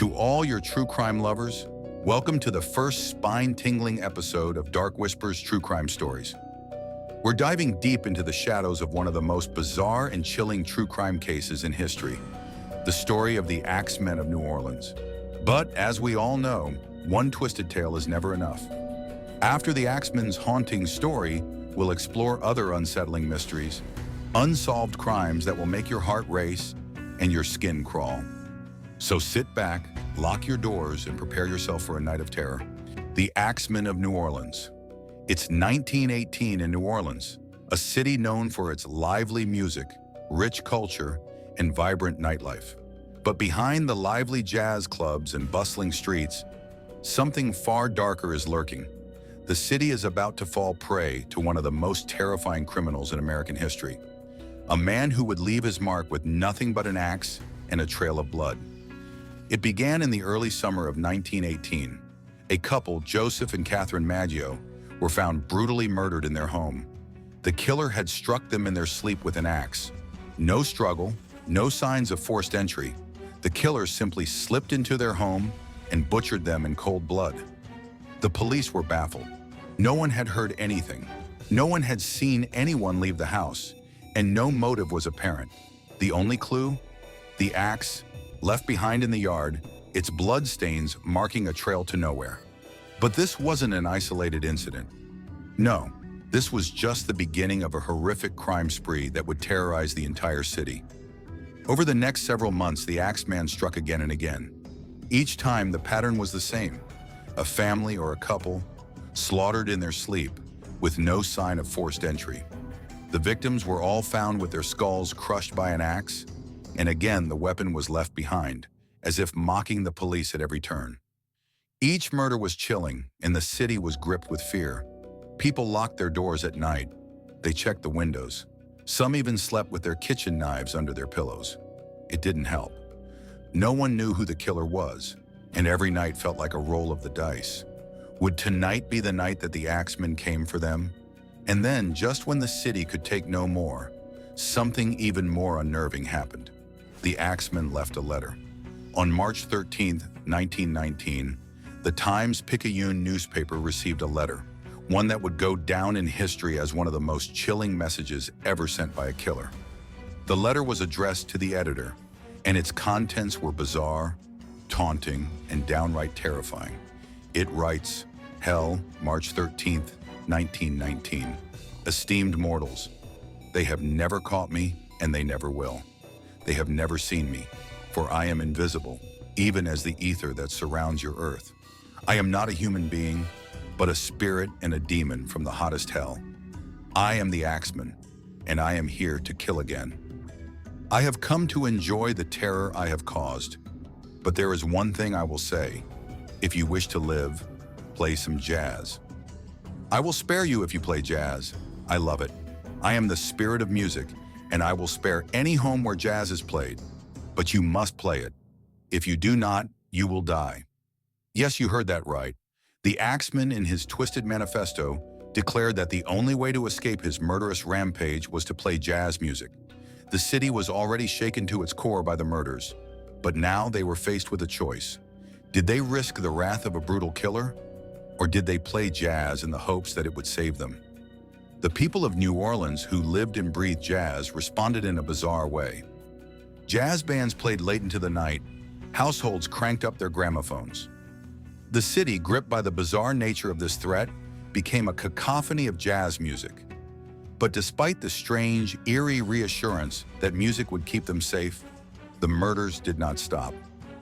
To all your true crime lovers, welcome to the first spine-tingling episode of Dark Whispers True Crime Stories. We're diving deep into the shadows of one of the most bizarre and chilling true crime cases in history, the story of the Axemen of New Orleans. But as we all know, one twisted tale is never enough. After the Axemen's haunting story, we'll explore other unsettling mysteries, unsolved crimes that will make your heart race and your skin crawl. So sit back, lock your doors, and prepare yourself for a night of terror. The Axemen of New Orleans. It's 1918 in New Orleans, a city known for its lively music, rich culture, and vibrant nightlife. But behind the lively jazz clubs and bustling streets, something far darker is lurking. The city is about to fall prey to one of the most terrifying criminals in American history. A man who would leave his mark with nothing but an axe and a trail of blood. It began in the early summer of 1918. A couple, Joseph and Catherine Maggio, were found brutally murdered in their home. The killer had struck them in their sleep with an axe. No struggle, no signs of forced entry. The killer simply slipped into their home and butchered them in cold blood. The police were baffled. No one had heard anything. No one had seen anyone leave the house, and no motive was apparent. The only clue? The axe, left behind in the yard, its blood stains marking a trail to nowhere. But this wasn't an isolated incident. No, this was just the beginning of a horrific crime spree that would terrorize the entire city. Over the next several months, the Axeman struck again and again. Each time, the pattern was the same. A family or a couple, slaughtered in their sleep, with no sign of forced entry. The victims were all found with their skulls crushed by an axe, and again the weapon was left behind, as if mocking the police at every turn. Each murder was chilling, and the city was gripped with fear. People locked their doors at night. They checked the windows. Some even slept with their kitchen knives under their pillows. It didn't help. No one knew who the killer was, and every night felt like a roll of the dice. Would tonight be the night that the Axemen came for them? And then, just when the city could take no more, something even more unnerving happened. The Axemen left a letter. On March 13, 1919, the Times-Picayune newspaper received a letter, one that would go down in history as one of the most chilling messages ever sent by a killer. The letter was addressed to the editor, and its contents were bizarre, taunting, and downright terrifying. It writes, "Hell, March 13th, 1919. Esteemed mortals, they have never caught me, and they never will. They have never seen me, for I am invisible, even as the ether that surrounds your earth. I am not a human being, but a spirit and a demon from the hottest hell. I am the Axeman, and I am here to kill again. I have come to enjoy the terror I have caused, but there is one thing I will say. If you wish to live, play some jazz. I will spare you if you play jazz. I love it. I am the spirit of music, and I will spare any home where jazz is played. But you must play it. If you do not, you will die." Yes, you heard that right. The Axeman, in his twisted manifesto, declared that the only way to escape his murderous rampage was to play jazz music. The city was already shaken to its core by the murders, but now they were faced with a choice. Did they risk the wrath of a brutal killer, or did they play jazz in the hopes that it would save them? The people of New Orleans, who lived and breathed jazz, responded in a bizarre way. Jazz bands played late into the night. Households cranked up their gramophones. The city, gripped by the bizarre nature of this threat, became a cacophony of jazz music. But despite the strange, eerie reassurance that music would keep them safe, the murders did not stop.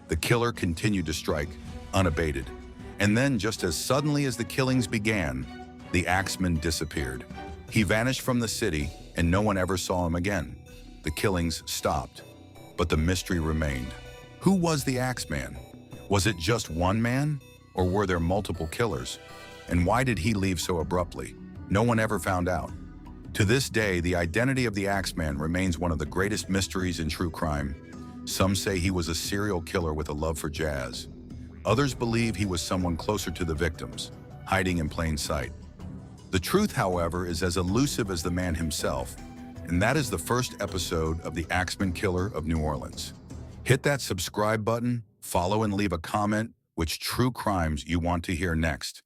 The killer continued to strike, unabated. And then, just as suddenly as the killings began, the Axeman disappeared. He vanished from the city, and no one ever saw him again. The killings stopped, but the mystery remained. Who was the Axeman? Was it just one man, or were there multiple killers? And why did he leave so abruptly? No one ever found out. To this day, the identity of the Axeman remains one of the greatest mysteries in true crime. Some say he was a serial killer with a love for jazz. Others believe he was someone closer to the victims, hiding in plain sight. The truth, however, is as elusive as the man himself, and that is the first episode of the Axeman Killer of New Orleans. Hit that subscribe button, follow and leave a comment which true crimes you want to hear next.